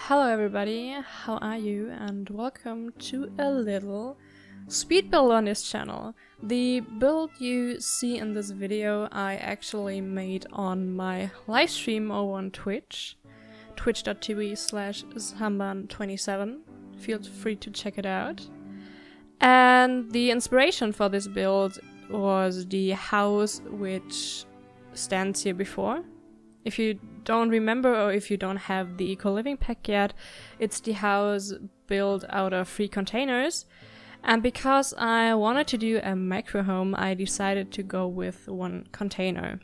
Hello everybody, how are you? And welcome to a little speed build on this channel. The build you see in this video I actually made on my live stream over on Twitch, twitch.tv/zamban27. Feel free to check it out. And the inspiration for this build was the house which stands here before. If you don't remember or if you don't have the eco living pack yet, it's the house built out of 3 containers. And because I wanted to do a micro home, I decided to go with 1 container.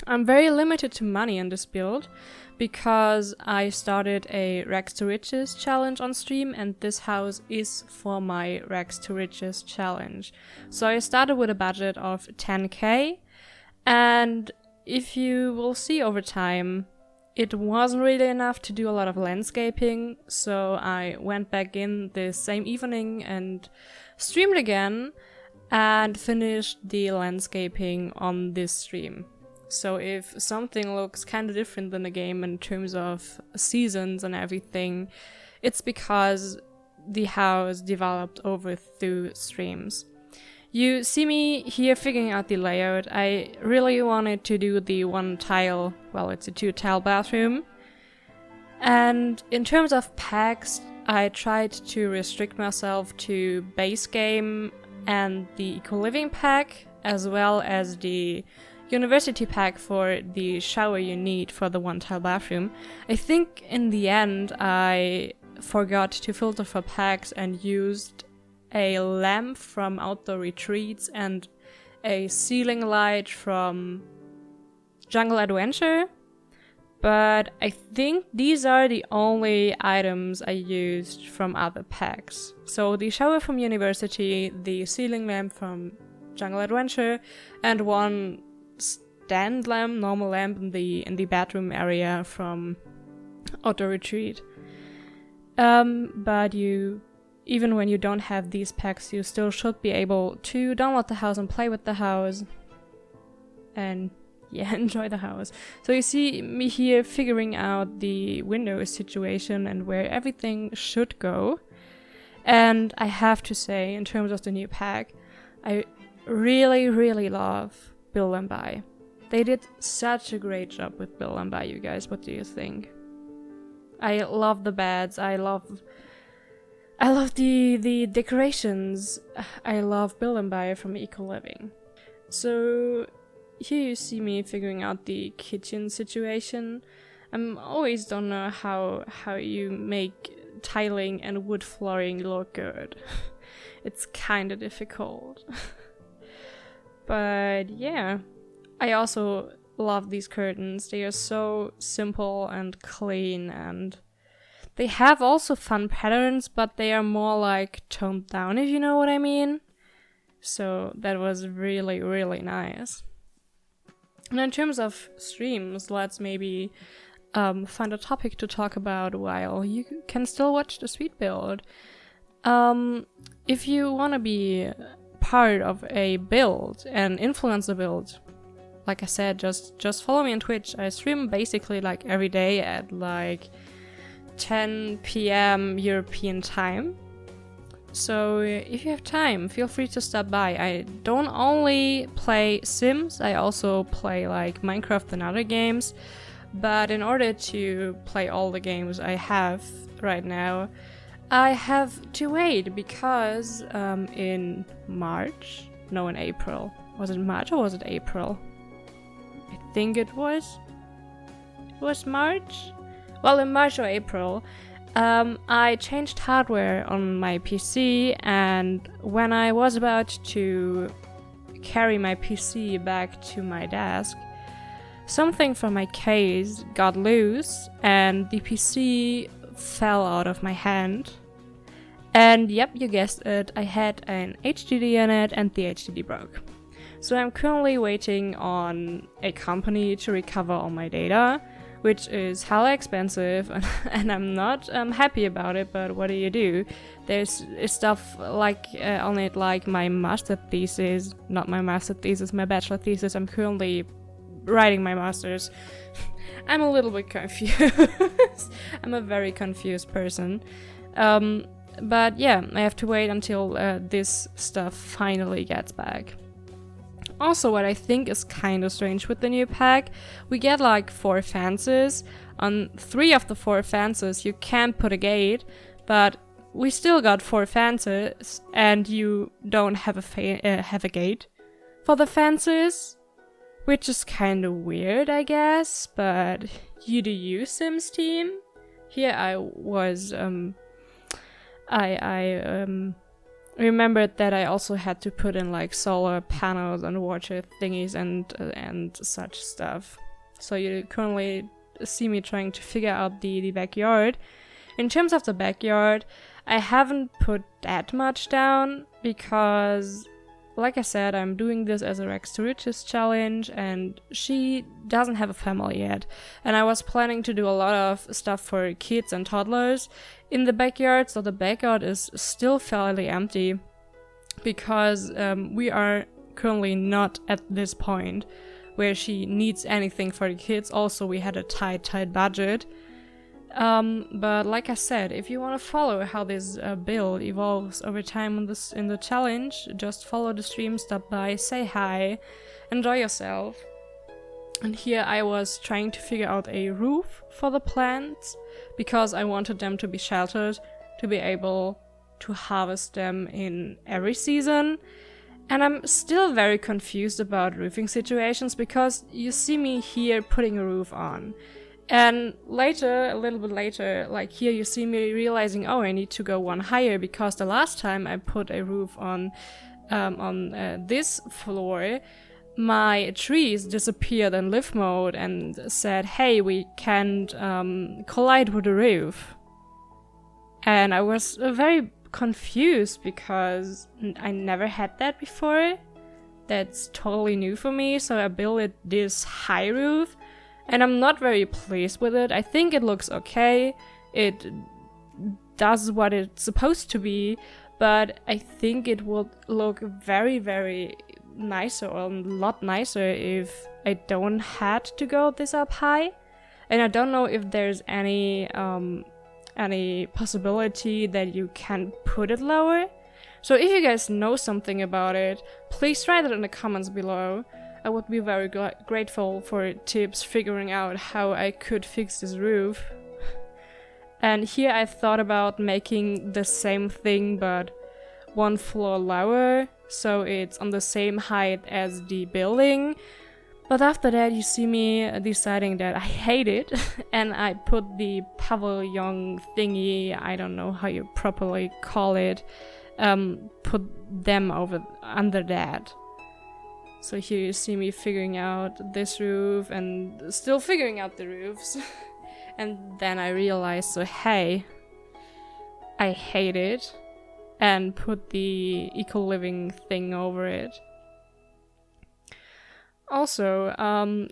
I'm very limited to money in this build because I started a Rags to Riches challenge on stream, and this house is for my Rags to Riches challenge. So I started with a budget of 10k, and if you will see over time, it wasn't really enough to do a lot of landscaping, so I went back in the same evening and streamed again and finished the landscaping on this stream. So if something looks kind of different than the game in terms of seasons and everything, it's because the house developed over 2 streams. You see me here figuring out the layout. I really wanted to do the 1 tile, well, it's a 2 tile bathroom. And in terms of packs, I tried to restrict myself to base game and the eco living pack, as well as the university pack for the shower you need for the 1 tile bathroom. I think in the end I forgot to filter for packs and used a lamp from Outdoor Retreats and a ceiling light from Jungle Adventure, but I think these are the only items I used from other packs. So the shower from University, the ceiling lamp from Jungle Adventure, and 1 stand lamp, normal lamp in the bedroom area from Outdoor Retreat. But even when you don't have these packs, you still should be able to download the house and play with the house. And yeah, enjoy the house. So you see me here figuring out the window situation and where everything should go. And I have to say, in terms of the new pack, I really love Build and Buy. They did such a great job with Build and Buy, you guys. What do you think? I love the beds, I love the decorations. I love Build and Buy from Eco Living. So here you see me figuring out the kitchen situation. I always don't know how you make tiling and wood flooring look good. It's kind of difficult. But yeah, I also love these curtains. They are so simple and clean, and they have also fun patterns, but they are more like toned down, if you know what I mean. So that was really nice. And in terms of streams, let's maybe find a topic to talk about while you can still watch the speed build. If you want to be part of a build and influence the build, like I said, just follow me on Twitch. I stream basically like every day at like 10 p.m. European time. So if you have time, feel free to stop by. I don't only play Sims, I also play like Minecraft and other games. But in order to play all the games I have right now, I have to wait because in April. Was it March or was it April? I think it was March. Well, in March or April, I changed hardware on my PC, and when I was about to carry my PC back to my desk, something from my case got loose and the PC fell out of my hand. And yep, you guessed it, I had an HDD in it and the HDD broke. So I'm currently waiting on a company to recover all my data, which is hella expensive, and I'm not happy about it, but what do? There's stuff like on it, like my master thesis, not my master thesis, my bachelor thesis. I'm currently writing my master's. I'm a little bit confused. I'm a very confused person. But yeah, I have to wait until this stuff finally gets back. Also, what I think is kind of strange with the new pack, we get like 4 fences. On 3 of the 4 fences, you can't put a gate, but we still got 4 fences, and you don't have a gate for the fences, which is kind of weird, I guess. But you do you, Sims team? Here I was, I remembered that I also had to put in like solar panels and water thingies and such stuff. So you currently see me trying to figure out the backyard. In terms of the backyard, I haven't put that much down because, like I said, I'm doing this as a Rex to Riches challenge, and she doesn't have a family yet. And I was planning to do a lot of stuff for kids and toddlers in the backyard, so the backyard is still fairly empty because we are currently not at this point where she needs anything for the kids. Also, we had a tight budget. But like I said, if you want to follow how this build evolves over time in the challenge, just follow the stream, stop by, say hi, enjoy yourself. And here I was trying to figure out a roof for the plants because I wanted them to be sheltered, to be able to harvest them in every season. And I'm still very confused about roofing situations because you see me here putting a roof on. And later, a little bit later, like here you see me realizing, oh, I need to go one higher because the last time I put a roof on this floor, my trees disappeared in live mode and said, hey, we can't collide with the roof. And I was very confused because I never had that before. That's totally new for me, so I built this high roof. And I'm not very pleased with it. I think it looks okay. It does what it's supposed to be, but I think it would look very, very nicer, or a lot nicer, if I don't had to go this up high. And I don't know if there's any possibility that you can put it lower. So if you guys know something about it, please write it in the comments below. I would be very grateful for tips figuring out how I could fix this roof. And here I thought about making the same thing but 1 floor lower, so it's on the same height as the building. But after that you see me deciding that I hate it and I put the pavilion thingy, I don't know how you properly call it, put them under that. So here you see me figuring out this roof and still figuring out the roofs. And then I realized, so hey, I hate it, and put the eco-living thing over it. Also,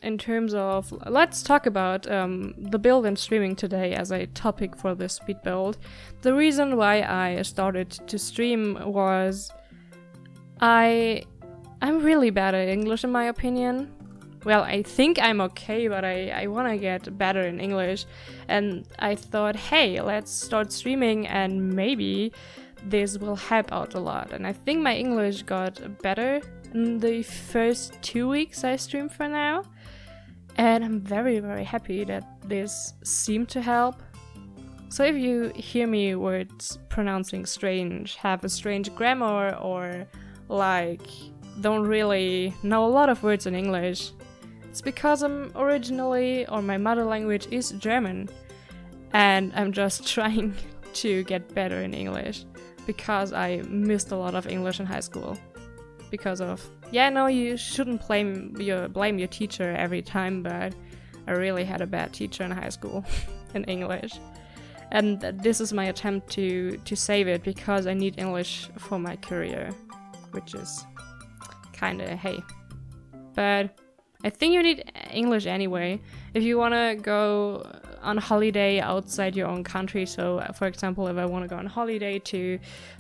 in terms of, let's talk about the build and streaming today as a topic for this speed build. The reason why I started to stream was I'm really bad at English in my opinion. Well, I think I'm okay, but I want to get better in English. And I thought, hey, let's start streaming and maybe this will help out a lot. And I think my English got better in the first 2 weeks I streamed for now. And I'm very, very happy that this seemed to help. So if you hear me words pronouncing strange, have a strange grammar, or like don't really know a lot of words in English, it's because I'm originally, or my mother language is German, and I'm just trying to get better in English because I missed a lot of English in high school. Because of, yeah, no, you shouldn't blame your teacher every time, but I really had a bad teacher in high school in English. And this is my attempt to save it because I need English for my career, which is kinda hey. But I think you need English anyway if you wanna go on holiday outside your own country. So for example, if I wanna go on holiday to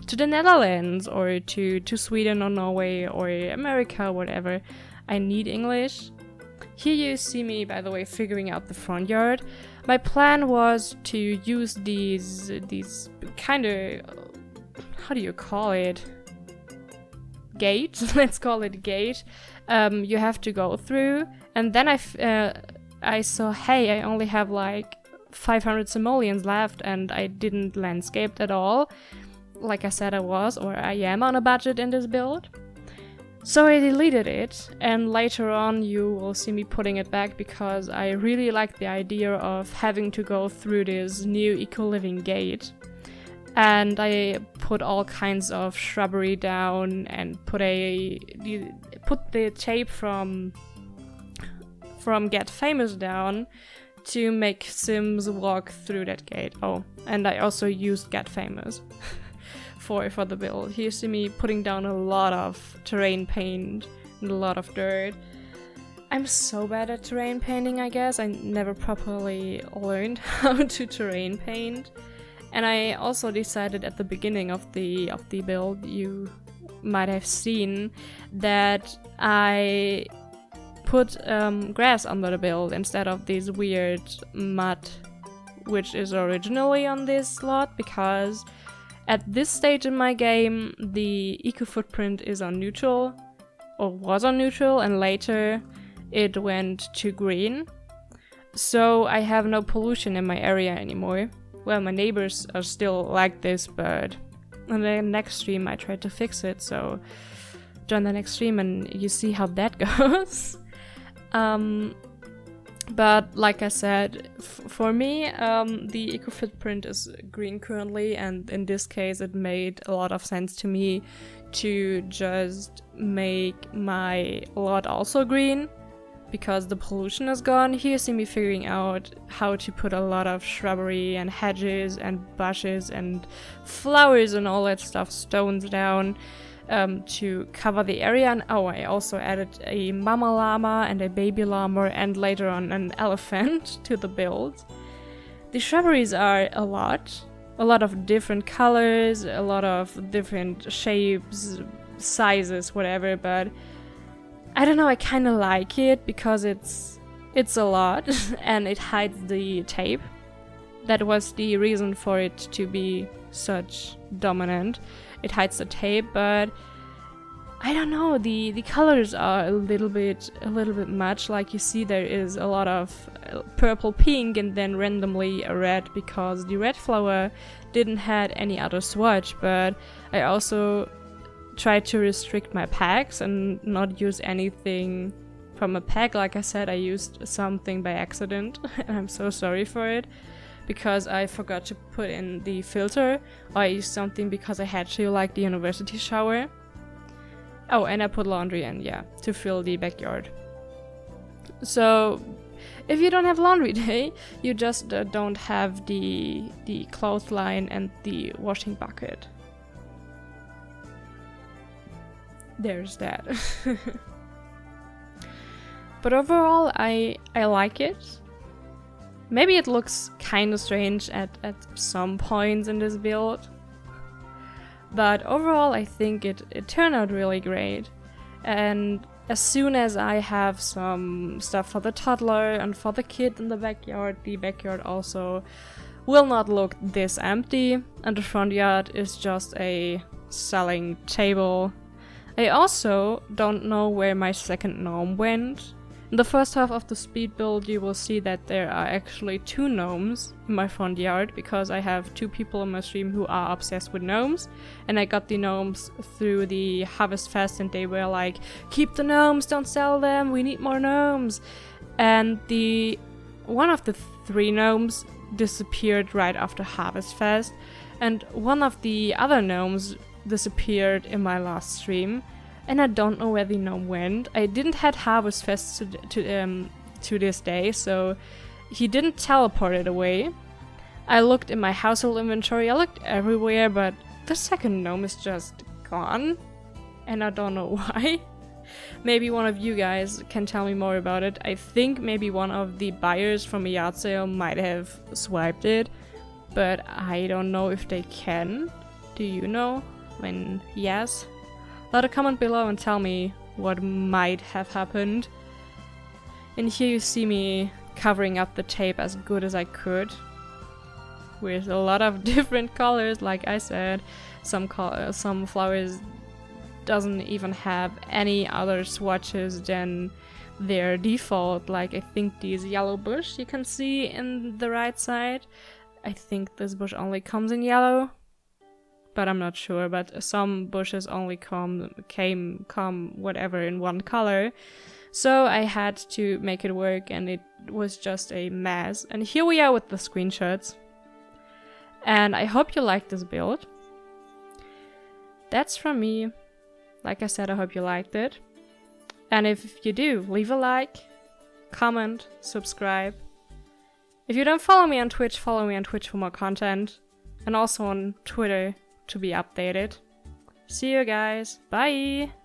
the Netherlands or to Sweden or Norway or America, whatever, I need English. Here you see me, by the way, figuring out the front yard. My plan was to use these kind of, how do you call it? Gate? Let's call it gate. You have to go through, and then I saw, hey, I only have like 500 simoleons left, and I didn't landscape at all. Like I said, I am on a budget in this build. So I deleted it, and later on you will see me putting it back because I really like the idea of having to go through this new eco-living gate. And I put all kinds of shrubbery down and put the tape from Get Famous down to make Sims walk through that gate. Oh, and I also used Get Famous for the build. Here you see me putting down a lot of terrain paint and a lot of dirt. I'm so bad at terrain painting, I guess. I never properly learned how to terrain paint. And I also decided at the beginning of the build, you might have seen, that I put grass under the build instead of this weird mud which is originally on this slot, because at this stage in my game the eco footprint is on neutral, or was on neutral, and later it went to green. So I have no pollution in my area anymore. Well, my neighbors are still like this, but on the next stream I tried to fix it, so join the next stream and you see how that goes. But like I said, for me, the eco footprint is green currently, and in this case it made a lot of sense to me to just make my lot also green, because the pollution is gone. Here you see me figuring out how to put a lot of shrubbery and hedges and bushes and flowers and all that stuff, stones down, to cover the area. And oh, I also added a mama llama and a baby llama, and later on an elephant to the build. The shrubberies are a lot of different colors, a lot of different shapes, sizes, whatever, but I don't know, I kind of like it because it's a lot and it hides the tape. That was the reason for it to be such dominant. It hides the tape, but I don't know, the colors are a little bit much. Like you see, there is a lot of purple, pink, and then randomly a red, because the red flower didn't have any other swatch. But I also tried to restrict my packs and not use anything from a pack. Like I said, I used something by accident and I'm so sorry for it, because I forgot to put in the filter, or I used something because I had to, like the university shower. Oh, and I put laundry in, yeah, to fill the backyard. So if you don't have laundry day, you just don't have the clothesline and the washing bucket. There's that. But overall, I like it. Maybe it looks kind of strange at some points in this build, but overall I think it turned out really great. And as soon as I have some stuff for the toddler and for the kid in the backyard also will not look this empty, and the front yard is just a selling table. I also don't know where my second gnome went. In the first half of the speed build, you will see that there are actually 2 gnomes in my front yard, because I have 2 people in my stream who are obsessed with gnomes, and I got the gnomes through the Harvest Fest, and they were like, keep the gnomes, don't sell them, we need more gnomes. And one of the 3 gnomes disappeared right after Harvest Fest, and one of the other gnomes disappeared in my last stream. And I don't know where the gnome went. I didn't have Harvest Fest to this day, so he didn't teleport it away. I looked in my household inventory, I looked everywhere, but the second gnome is just gone. And I don't know why. Maybe one of you guys can tell me more about it. I think maybe one of the buyers from a yard sale might have swiped it, but I don't know if they can. Do you know? When yes? Let a comment below and tell me what might have happened. And here you see me covering up the tape as good as I could, with a lot of different colors. Like I said, some flowers doesn't even have any other swatches than their default. Like I think this yellow bush you can see in the right side, I think this bush only comes in yellow, but I'm not sure. But some bushes only come whatever in one color. So I had to make it work, and it was just a mess. And here we are with the screenshots. And I hope you liked this build. That's from me. Like I said, I hope you liked it. And if you do, leave a like, comment, subscribe. If you don't follow me on Twitch, follow me on Twitch for more content. And also on Twitter to be updated. See you guys. Bye!